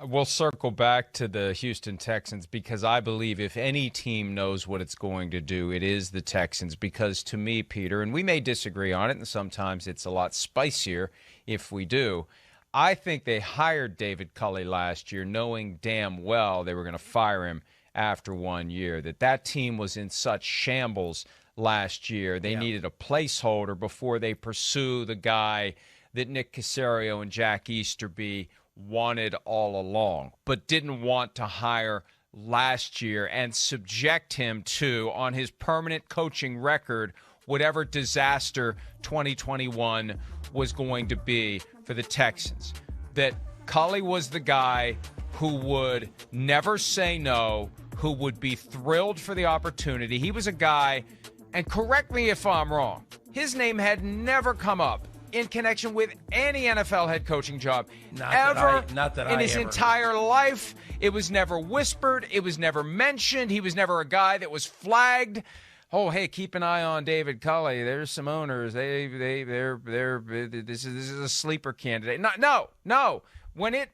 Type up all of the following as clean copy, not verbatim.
We'll circle back to the Houston Texans because I believe if any team knows what it's going to do, it is the Texans. Because to me, Peter, and we may disagree on it, and sometimes it's a lot spicier if we do, I think they hired David Culleys last year knowing damn well they were going to fire him after 1 year, that team was in such shambles last year. They needed a placeholder before they pursue the guy that Nick Caserio and Jack Easterby wanted all along, but didn't want to hire last year and subject him to, on his permanent coaching record, whatever disaster 2021 was going to be for the Texans. That Cully was the guy who would never say no, who would be thrilled for the opportunity. He was a guy, and correct me if I'm wrong, his name had never come up in connection with any NFL head coaching job in his entire life. It was never whispered. It was never mentioned. He was never a guy that was flagged. Oh, hey, keep an eye on David Culleys. There's some owners. They're this is a sleeper candidate. No. When it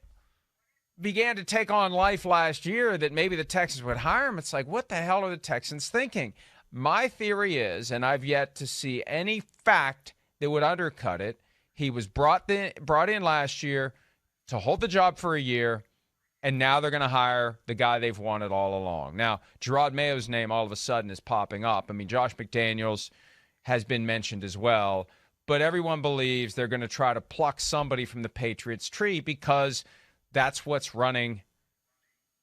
began to take on life last year that maybe the Texans would hire him, it's like, what the hell are the Texans thinking? My theory is, and I've yet to see any fact that would undercut it, he was brought in last year to hold the job for a year, and now they're going to hire the guy they've wanted all along. Now, Gerard Mayo's name all of a sudden is popping up. I mean, Josh McDaniels has been mentioned as well, but everyone believes they're going to try to pluck somebody from the Patriots tree because that's what's running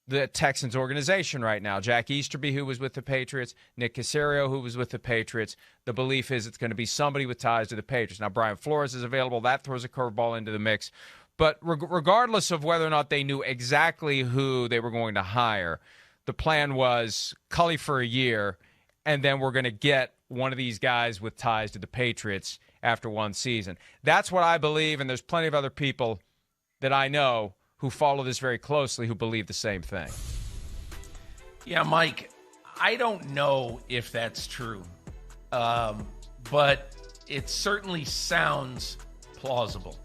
the Texans organization right now. Jack Easterby, who was with the Patriots, Nick Caserio, who was with the Patriots. The belief is it's going to be somebody with ties to the Patriots. Now, Brian Flores is available. That throws a curveball into the mix. But regardless of whether or not they knew exactly who they were going to hire, the plan was Cully for a year, and then we're going to get one of these guys with ties to the Patriots after one season. That's what I believe, and there's plenty of other people that I know who follow this very closely who believe the same thing. Yeah, Mike, I don't know if that's true, but it certainly sounds plausible.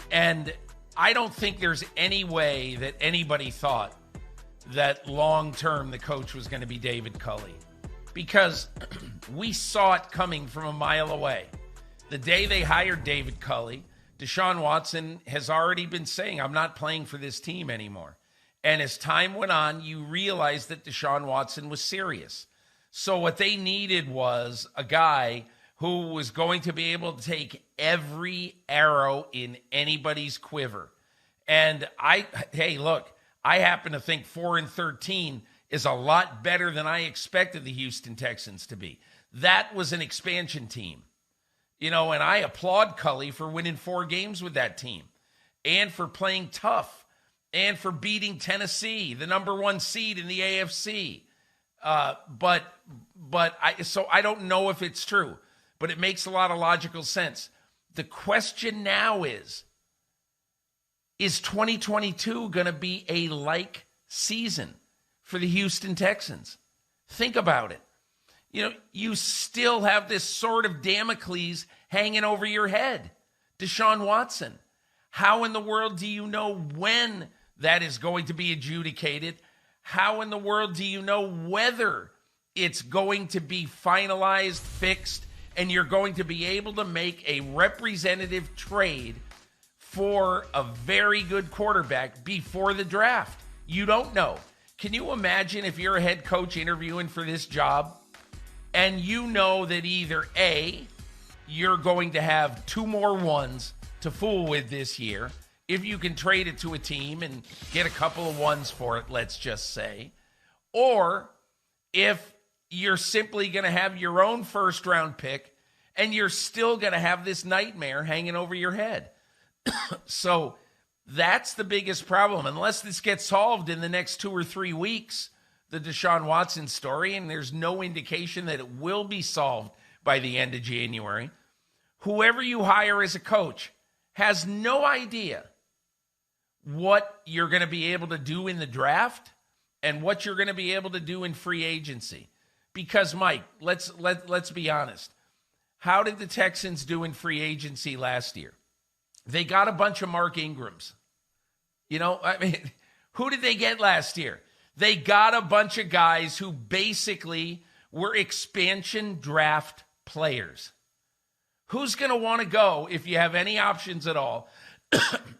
And I don't think there's any way that anybody thought that long-term the coach was going to be David Culleys, because we saw it coming from a mile away. The day they hired David Culleys, Deshaun Watson has already been saying, I'm not playing for this team anymore. And as time went on, you realized that Deshaun Watson was serious. So what they needed was a guy who was going to be able to take every arrow in anybody's quiver. And I happen to think 4-13 is a lot better than I expected the Houston Texans to be. That was an expansion team. You know, and I applaud Cully for winning 4 games with that team and for playing tough and for beating Tennessee, the number 1 seed in the AFC. But I don't know if it's true, but it makes a lot of logical sense. The question now is 2022 going to be a like season for the Houston Texans? Think about it. You know, you still have this sword of Damocles hanging over your head. Deshaun Watson. How in the world do you know when that is going to be adjudicated? How in the world do you know whether it's going to be finalized, fixed, and you're going to be able to make a representative trade for a very good quarterback before the draft? You don't know. Can you imagine if you're a head coach interviewing for this job and you know that either A, you're going to have 2 more ones to fool with this year, if you can trade it to a team and get a couple of ones for it, let's just say, or if you're simply going to have your own first-round pick and you're still going to have this nightmare hanging over your head. So that's the biggest problem. Unless this gets solved in the next 2 or 3 weeks, the Deshaun Watson story, and there's no indication that it will be solved by the end of January, whoever you hire as a coach has no idea what you're going to be able to do in the draft and what you're going to be able to do in free agency. Because, Mike, let's be honest. How did the Texans do in free agency last year? They got a bunch of Mark Ingrams. I mean, who did they get last year? They got a bunch of guys who basically were expansion draft players. Who's going to want to go, if you have any options at all,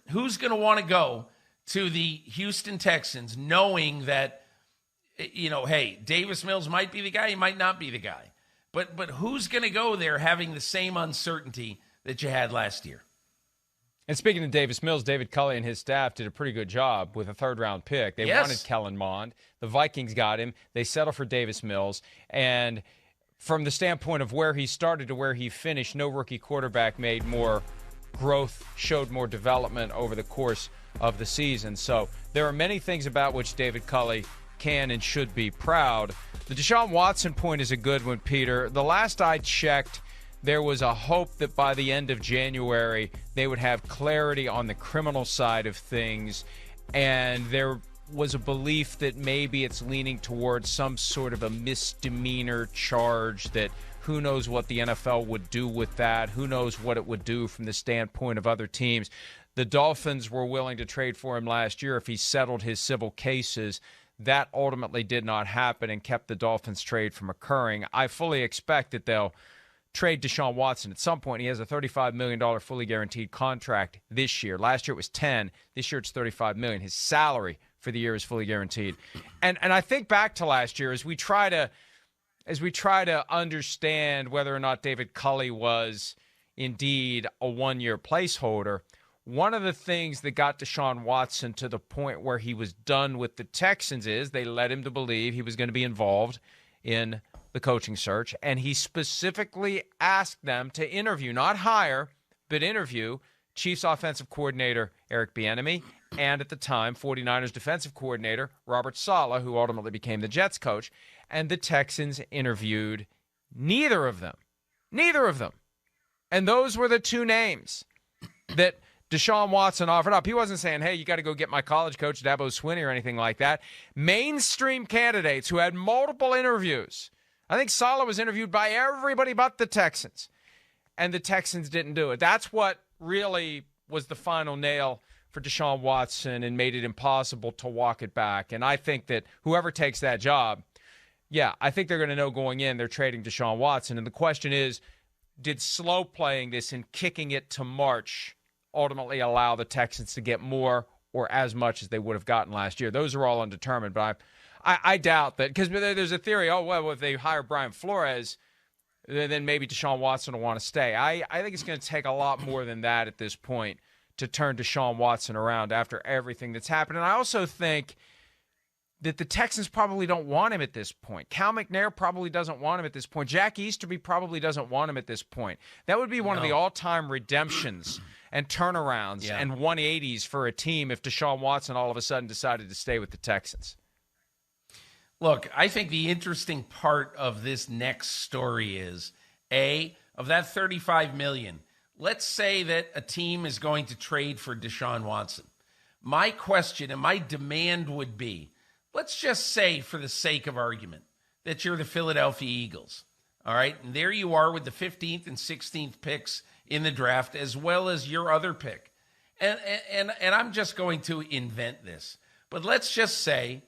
who's going to want to go to the Houston Texans knowing that, hey, Davis Mills might be the guy, he might not be the guy. But who's going to go there having the same uncertainty that you had last year? And speaking of Davis Mills, David Culleys and his staff did a pretty good job with a third-round pick. They wanted Kellerman. The Vikings got him. They settled for Davis Mills. And from the standpoint of where he started to where he finished, no rookie quarterback made more growth, showed more development over the course of the season. So there are many things about which David Culleys can and should be proud. The Deshaun Watson point is a good one, Peter. The last I checked, there was a hope that by the end of January they would have clarity on the criminal side of things, and there was a belief that maybe it's leaning towards some sort of a misdemeanor charge that who knows what the NFL would do with that, who knows what it would do from the standpoint of other teams. The Dolphins were willing to trade for him last year if he settled his civil cases. That ultimately did not happen and kept the Dolphins trade from occurring. I fully expect that they'll trade Deshaun Watson at some point. He has a $35 million fully guaranteed contract this year. Last year it was 10. This year it's $35 million. His salary for the year is fully guaranteed. And I think back to last year as we try to understand whether or not David Culleys was indeed a one-year placeholder. One of the things that got Deshaun Watson to the point where he was done with the Texans is they led him to believe he was going to be involved in the coaching search, and he specifically asked them to interview, not hire, but interview Chiefs offensive coordinator Eric Bieniemy and at the time 49ers defensive coordinator Robert Saleh, who ultimately became the Jets coach, and the Texans interviewed neither of them. And those were the two names that Deshaun Watson offered up. He wasn't saying, hey, you got to go get my college coach, Dabo Swinney, or anything like that. Mainstream candidates who had multiple interviews. I think Saleh was interviewed by everybody but the Texans, and the Texans didn't do it. That's what really was the final nail for Deshaun Watson and made it impossible to walk it back. And I think that whoever takes that job, I think they're going to know going in they're trading Deshaun Watson. And the question is, did slow playing this and kicking it to March ultimately allow the Texans to get more or as much as they would have gotten last year? Those are all undetermined, but I doubt that, because there's a theory, if they hire Brian Flores, then maybe Deshaun Watson will want to stay. I think it's going to take a lot more than that at this point to turn Deshaun Watson around after everything that's happened. And I also think that the Texans probably don't want him at this point. Cal McNair probably doesn't want him at this point. Jack Easterby probably doesn't want him at this point. That would be one of the all-time redemptions and turnarounds and 180s for a team if Deshaun Watson all of a sudden decided to stay with the Texans. Look, I think the interesting part of this next story is, of that $35 million, let's say that a team is going to trade for Deshaun Watson. My question and my demand would be, let's just say, for the sake of argument, that you're the Philadelphia Eagles. All right? And there you are with the 15th and 16th picks in the draft, as well as your other pick. And I'm just going to invent this. But let's just say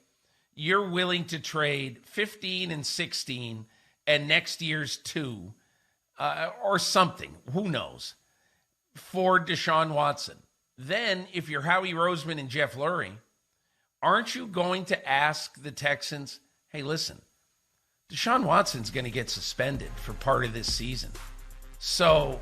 you're willing to trade 15 and 16 and next year's 2 or something, who knows, for Deshaun Watson. Then, if you're Howie Roseman and Jeff Lurie, aren't you going to ask the Texans, hey, listen, Deshaun Watson's going to get suspended for part of this season. So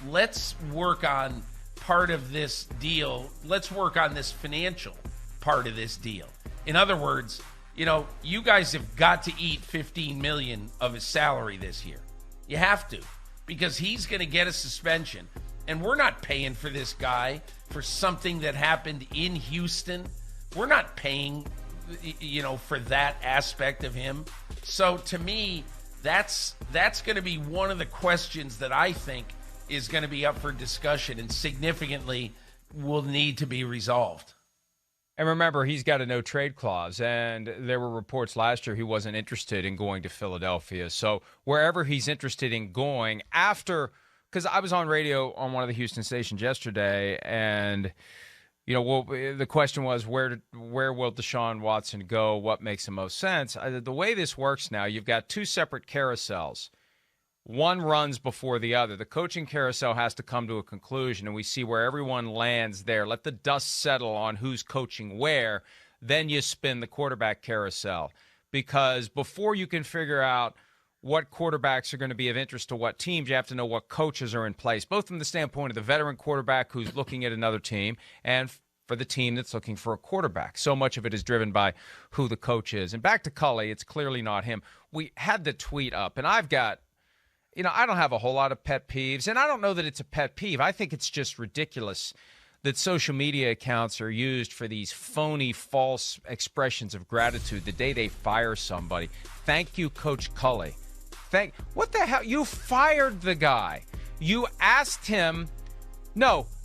let's work on part of this deal. Let's work on this financial part of this deal. In other words, you guys have got to eat $15 million of his salary this year. You have to, because he's going to get a suspension. And we're not paying for this guy for something that happened in Houston. We're not paying, for that aspect of him. So to me, that's going to be one of the questions that I think is going to be up for discussion and significantly will need to be resolved. And remember, he's got a no-trade clause, and there were reports last year he wasn't interested in going to Philadelphia. So wherever he's interested in going after, because I was on radio on one of the Houston stations yesterday, and well, the question was, where will Deshaun Watson go? What makes the most sense? The way this works now, you've got two separate carousels. One runs before the other. The coaching carousel has to come to a conclusion, and we see where everyone lands there. Let the dust settle on who's coaching where. Then you spin the quarterback carousel. Because before you can figure out what quarterbacks are going to be of interest to what teams, you have to know what coaches are in place, both from the standpoint of the veteran quarterback who's looking at another team and for the team that's looking for a quarterback. So much of it is driven by who the coach is. And back to Cully, it's clearly not him. We had the tweet up, and I've got, I don't have a whole lot of pet peeves, and I don't know that it's a pet peeve. I think it's just ridiculous that social media accounts are used for these phony, false expressions of gratitude the day they fire somebody. Thank you, Coach Cully. What the hell? You fired the guy. You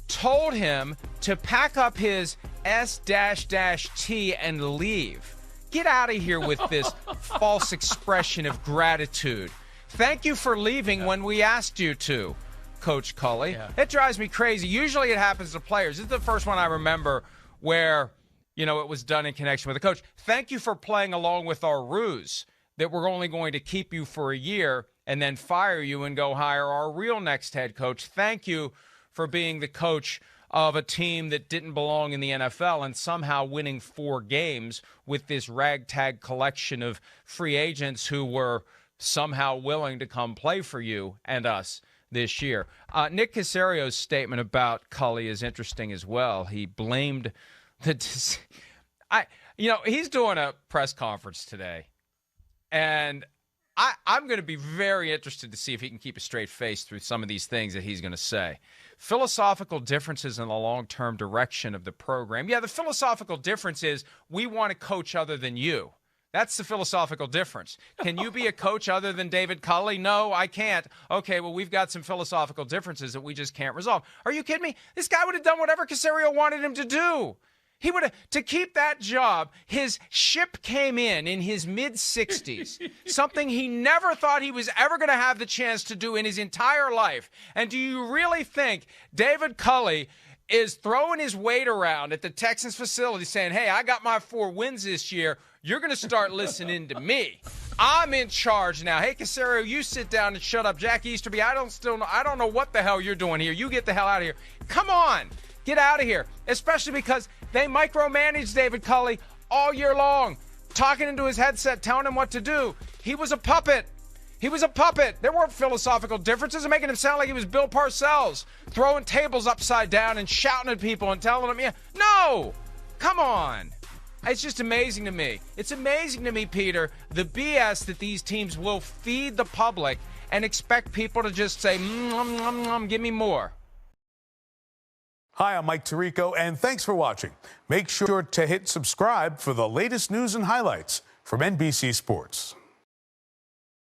told him to pack up his S-T and leave. Get out of here with this false expression of gratitude. Thank you for leaving when we asked you to, Coach Cully. Yeah. It drives me crazy. Usually it happens to players. This is the first one I remember where, it was done in connection with a coach. Thank you for playing along with our ruse that we're only going to keep you for a year and then fire you and go hire our real next head coach. Thank you for being the coach of a team that didn't belong in the NFL and somehow winning 4 games with this ragtag collection of free agents who were somehow willing to come play for you and us this year. Nick Casario's statement about Cully is interesting as well. He blamed he's doing a press conference today. And I'm going to be very interested to see if he can keep a straight face through some of these things that he's going to say. Philosophical differences in the long-term direction of the program. Yeah, the philosophical difference is we want to coach other than you. That's the philosophical difference. Can you be a coach other than David Culleys? No, I can't. Okay, well, we've got some philosophical differences that we just can't resolve. Are you kidding me? This guy would have done whatever Casario wanted him to do. He would have, to keep that job, his ship came in his mid-60s, something he never thought he was ever going to have the chance to do in his entire life. And do you really think David Culleys is throwing his weight around at the Texans facility saying, hey, I got my 4 wins this year. You're going to start listening to me. I'm in charge now. Hey, Casario, you sit down and shut up. Jack Easterby, I don't know what the hell you're doing here. You get the hell out of here. Come on. Get out of here, especially because they micromanaged David Culleys all year long, talking into his headset, telling him what to do. He was a puppet. There weren't philosophical differences. Making him sound like he was Bill Parcells, throwing tables upside down and shouting at people and telling them, yeah. No, come on. It's just amazing to me. It's amazing to me, Peter, the BS that these teams will feed the public and expect people to just say, give me more. Hi, I'm Mike Tirico, and thanks for watching. Make sure to hit subscribe for the latest news and highlights from NBC Sports.